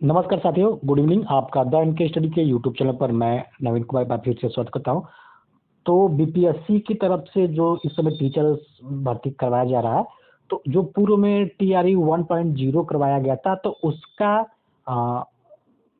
नमस्कार साथियों, good evening. आपका द एनके स्टडी के यूट्यूब चैनल पर मैं नवीन कुमार बार फिर से स्वागत करता हूं। तो बीपीएससी की तरफ से जो इस समय टीचर्स भर्ती करवाया जा रहा है, तो जो पूर्व में टीआरई 1.0 करवाया गया था, तो उसका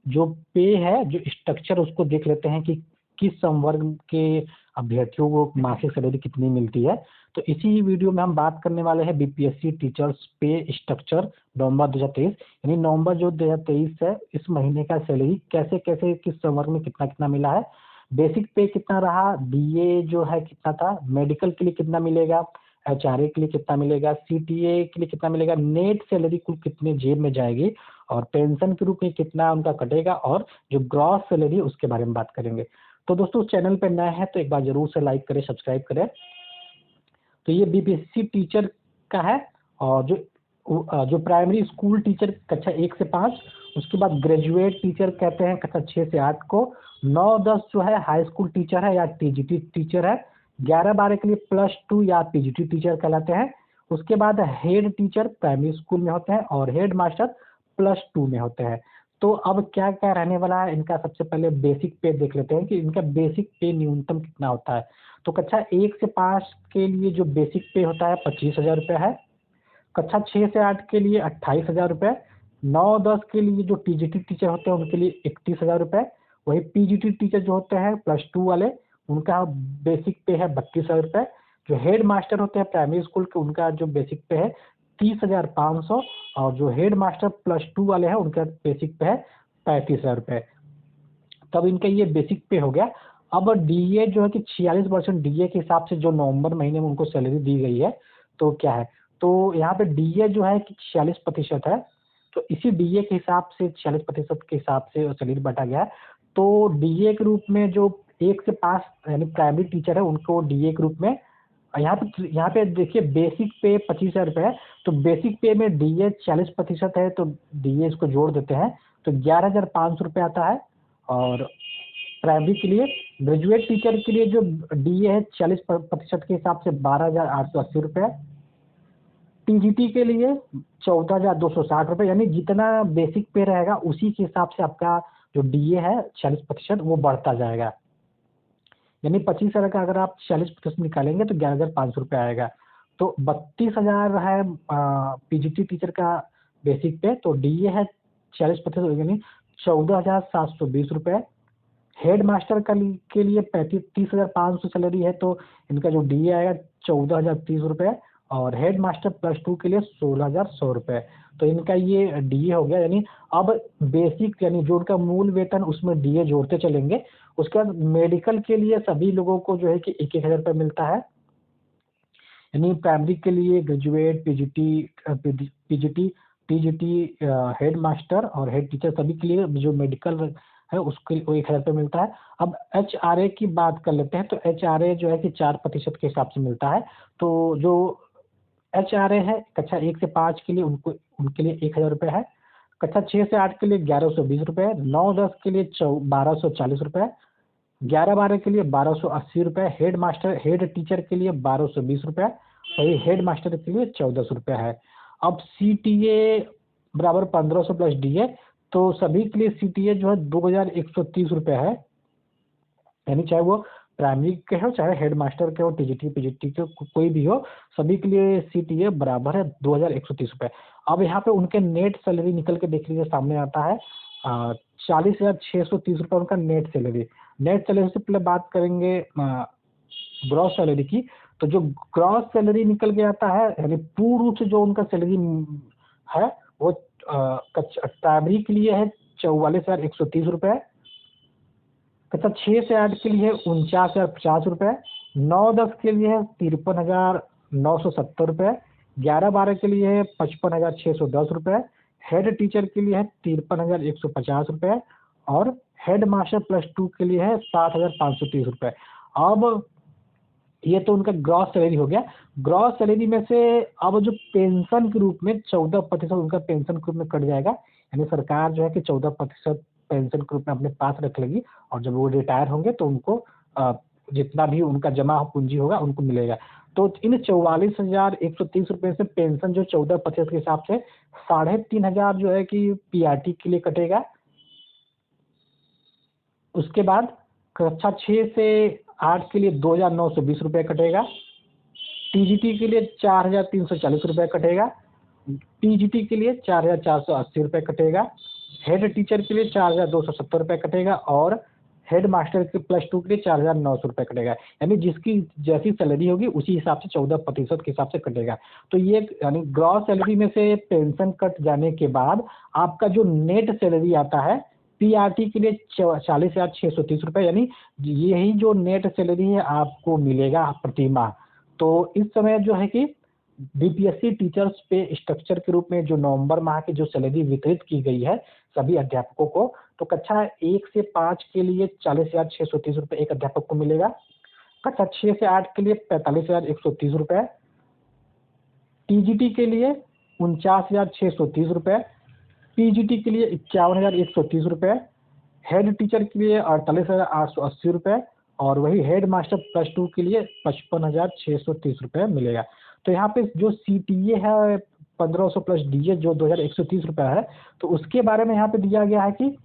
जो पे है, जो स्ट्रक्चर, उसको देख लेते हैं कि किस संवर्ग के अभ्यर्थियों को मासिक सैलरी कितनी मिलती है। तो इसी वीडियो में हम बात करने वाले हैं बीपीएससी टीचर्स पे स्ट्रक्चर नवंबर 2023, यानी नवंबर जो 2023 है, इस महीने का सैलरी कैसे कैसे किस संवर्ग में कितना कितना मिला है, बेसिक पे कितना रहा, डीए जो है कितना था, मेडिकल के लिए कितना मिलेगा, एचआरए के लिए कितना मिलेगा, सीटीए के लिए कितना मिलेगा, नेट सैलरी कुल कितने जेब में जाएगी और पेंशन के रूप में कितना उनका कटेगा, और जो ग्रॉस सैलरी उसके बारे में बात करेंगे। तो दोस्तों, चैनल पर नए हैं तो एक बार जरूर से लाइक करें, सब्सक्राइब करें। तो ये बीपीएससी टीचर का है, और जो प्राइमरी स्कूल टीचर कक्षा 1 से 5, उसके बाद ग्रेजुएट टीचर कहते हैं कक्षा 6 से 8 को, 9-10 जो है हाई स्कूल टीचर है या टीजीटी टीचर है, 11-12 के लिए +2 या पीजीटी टीचर कहलाते हैं। उसके बाद हेड टीचर प्राइमरी स्कूल में होते हैं और हेड मास्टर +2 में होते हैं। तो अब क्या क्या रहने वाला है इनका, सबसे पहले बेसिक पे देख लेते हैं कि इनका बेसिक पे न्यूनतम कितना होता है। तो कक्षा 1 से 5 के लिए जो बेसिक पे होता है 25,000 रुपये है, कक्षा 6 से 8 के लिए 28,000 रुपये, 9-10 के लिए जो टीजीटी टीचर होते हैं उनके लिए 31,000 रुपये, वही पीजीटी टीचर जो होते हैं +2 वाले, उनका बेसिक पे है 32,000 रुपये, जो हेड मास्टर होते हैं प्राइमरी स्कूल के उनका जो बेसिक पे है 30,500, और जो हेड मास्टर +2 वाले हैं उनका बेसिक पे है 35,000 रुपये। तब इनका ये बेसिक पे हो गया। अब डीए जो है कि 46% डीए के हिसाब से जो नवंबर महीने में उनको सैलरी दी गई है, तो क्या है, तो यहाँ पे डीए जो है कि 46% है, तो इसी डीए के हिसाब से 46% के हिसाब से सैलरी बांटा गया है। तो डीए के रूप में जो 1 से 5 यानी प्राइमरी टीचर है उनको डीए के रूप में, यहाँ पे देखिए बेसिक पे 25,000 रुपये है, तो बेसिक पे में डीए 40% है, तो डीए इसको जोड़ देते हैं तो 11,500 रुपये आता है। और प्राइमरी के लिए, ग्रेजुएट टीचर के लिए जो डीए है 40% के हिसाब से 12,880 रुपये, टीजीटी के लिए 14,260 रुपये, यानी जितना बेसिक पे रहेगा उसी के हिसाब से आपका जो डीए है 40% वो बढ़ता जाएगा। यानी 25,000 का अगर आप 40% निकालेंगे तो 11,500 रुपये आएगा। तो 32,000 है पीजीटी टीचर का बेसिक पे, तो डीए है 40%, यानी 14,720 रुपये। हेड मास्टर के लिए 30,500 सैलरी है, तो इनका जो डीए आएगा 14,030 रुपये, और हेड मास्टर +2 के लिए 16,100 रुपये। तो इनका ये डीए हो गया। यानी अब बेसिक यानी जो उनका मूल वेतन उसमें डीए जोड़ते चलेंगे। उसके बाद मेडिकल के लिए सभी लोगों को जो है कि 1,000 रुपये मिलता है, यानी प्राइमरी के लिए graduate, PGT, TGT, head master और हेड टीचर सभी के लिए जो मेडिकल है उसके 1,000 रुपये मिलता है। अब एचआरए की बात कर लेते हैं, तो एचआरए जो है कि 4% के हिसाब से मिलता है। तो जो एचआरए है कक्षा 1 से 5 के लिए उनके लिए 1,000 रुपये है, कक्षा 6 से 8 के लिए 1,120 रुपये, 9-10 के लिए 1,240 रुपये, 11-12 के लिए 1,280 रुपये, हेड टीचर के लिए 1,220 रुपये, वही हेड मास्टर के लिए 1,400 रुपये है। अब सीटीए बराबर 1,500 प्लस डीए, तो सभी के लिए सीटीए जो है 2,130 रुपये है, यानी चाहे वो प्राइमरी के हो चाहे हेड मास्टर के हो, टीजीटी पीजीटी के कोई भी हो, सभी के लिए सीटीए बराबर है 2,130 रुपये। अब यहाँ पे उनके नेट सैलरी निकल के देख लीजिए, सामने आता है 40,630 रुपये उनका नेट सैलरी। नेट सैलरी से पहले बात करेंगे ग्रॉस सैलरी की। तो जो ग्रॉस सैलरी निकल के आता है, यानी पूर्ण रूप से जो उनका सैलरी है वो प्राइमरी के लिए है 44,130 रुपये, कक्षा 6 से 8 के लिए 49,050 रुपये, 9-10 के लिए है 53,970 रुपये, 11-12 के लिए है 55,610 रुपये, हेड टीचर के लिए है 53,150 रुपये, और हेड मास्टर +2 के लिए है 7,530 रुपये। अब ये तो उनका ग्रॉस सैलरी हो गया। ग्रॉस सैलरी में से अब जो पेंशन के रूप में 14% उनका पेंशन के रूप में कट जाएगा, यानी सरकार जो है कि 14% पेंशन के रूप में अपने पास रख लेगी, और जब वो रिटायर होंगे तो उनको जितना भी उनका जमा पूंजी होगा उनको मिलेगा। तो इन 44,130 रुपये से पेंशन जो 14% के हिसाब से 3,500 जो है कि पीआरटी के लिए कटेगा। उसके बाद कक्षा 6 से 8 के लिए 2,920 रुपये कटेगा। टीजीटी के लिए 4,340 रुपये कटेगा। पीजीटी के लिए 4,480 रुपये कटेगा। हेड टीचर के लिए 4,270 रुपये कटेगा और हेड मास्टर के +2 के लिए 4,900 रुपये कटेगा। यानी जिसकी जैसी सैलरी होगी उसी हिसाब से 14% के हिसाब से कटेगा। तो ये यानी ग्रॉस सैलरी में से पेंशन कट जाने के बाद आपका जो नेट सैलरी आता है पीआरटी के लिए 40,630 रुपये, यानी यही जो नेट सैलरी है आपको मिलेगा प्रति माह। तो इस समय जो है कि बीपीएससी टीचर्स पे स्ट्रक्चर के रूप में जो नवंबर माह की जो सैलरी वितरित की गई है सभी अध्यापकों को, तो कक्षा 1 से 5 के लिए 40,630 रुपये एक अध्यापक को मिलेगा। कक्षा 6 से 8 के लिए 45,130 रुपये। टीजीटी के लिए 49,630 रुपये। पीजीटी के लिए 51,130 रुपये। हेड टीचर के लिए 48,880 रुपये और वही हेड मास्टर +2 के लिए 55,630 रुपये मिलेगा। तो यहाँ पे जो सीटीए है 1,500 प्लस डीए जो 2,130 रुपये है, तो उसके बारे में यहाँ पे दिया गया है कि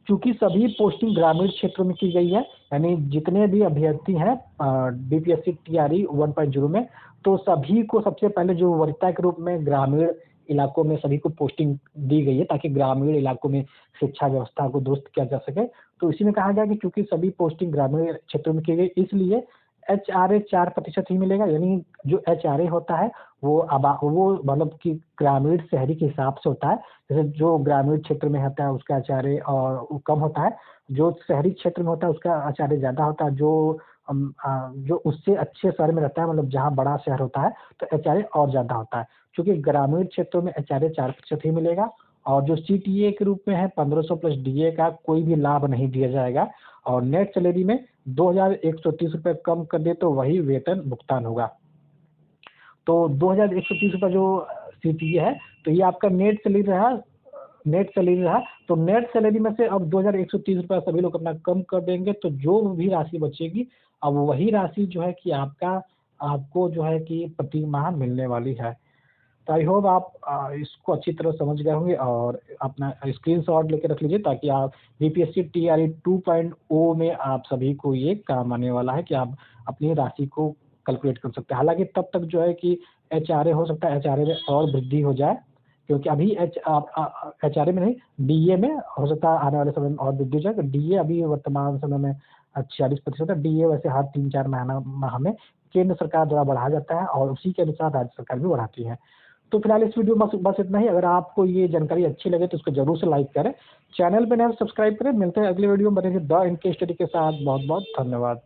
चूंकि सभी पोस्टिंग ग्रामीण क्षेत्रों में की गई है, यानी जितने भी अभ्यर्थी हैं बीपीएससी टीआरई 1.0 में, तो सभी को सबसे पहले जो वरीयता के रूप में ग्रामीण इलाकों में सभी को पोस्टिंग दी गई है ताकि ग्रामीण इलाकों में शिक्षा व्यवस्था को दुरुस्त किया जा सके। तो इसी में कहा गया कि क्योंकि सभी पोस्टिंग ग्रामीण क्षेत्रों में की गई इसलिए एचआरए 4% ही मिलेगा। यानी जो एचआरए होता है वो मतलब कि ग्रामीण शहरी के हिसाब से होता है। जैसे जो ग्रामीण क्षेत्र में होता है उसका एचआरए और कम होता है, जो शहरी क्षेत्र में होता है उसका एचआरए ज़्यादा होता है। जो उससे अच्छे शहर में रहता है मतलब जहाँ बड़ा शहर होता है तो एचआरए और ज़्यादा होता है। क्योंकि ग्रामीण क्षेत्रों में एचआरए 4% ही मिलेगा और जो सीटीए के रूप में है 1,500 प्लस डीए का कोई भी लाभ नहीं दिया जाएगा और नेट सैलरी में 2,130 रुपये कम कर दे तो वही वेतन भुगतान होगा। तो 2,130 रुपये जो सीटीए है तो ये आपका नेट सैलरी रहा। तो नेट सैलरी में से अब 2,130 रुपये सभी लोग अपना कम कर देंगे, तो जो भी राशि बचेगी अब वही राशि जो है कि आपको जो है कि प्रति माह मिलने वाली है। तो आई होप आप इसको अच्छी तरह समझ गए होंगे और अपना स्क्रीनशॉट लेके रख लीजिए ताकि आप बीपीएससी टीआरई 2.0 में आप सभी को ये काम आने वाला है कि आप अपनी राशि को कैलकुलेट कर सकते हैं। हालांकि तब तक जो है कि एचआरए हो सकता है एचआरए में और वृद्धि हो जाए, क्योंकि अभी एचआरए में नहीं डीए में हो सकता है आने वाले समय में और वृद्धि हो जाए। तो डीए अभी वर्तमान समय में 46% है। डीए वैसे हर 3-4 माह में केंद्र सरकार द्वारा बढ़ाया जाता है और उसी के अनुसार राज्य सरकार भी बढ़ाती है। तो फिलहाल इस वीडियो में बस इतना ही। अगर आपको ये जानकारी अच्छी लगे तो इसको जरूर से लाइक करें, चैनल पर नए सब्सक्राइब करें। मिलते हैं अगले वीडियो में बने द इनके स्टडी के साथ। बहुत बहुत धन्यवाद।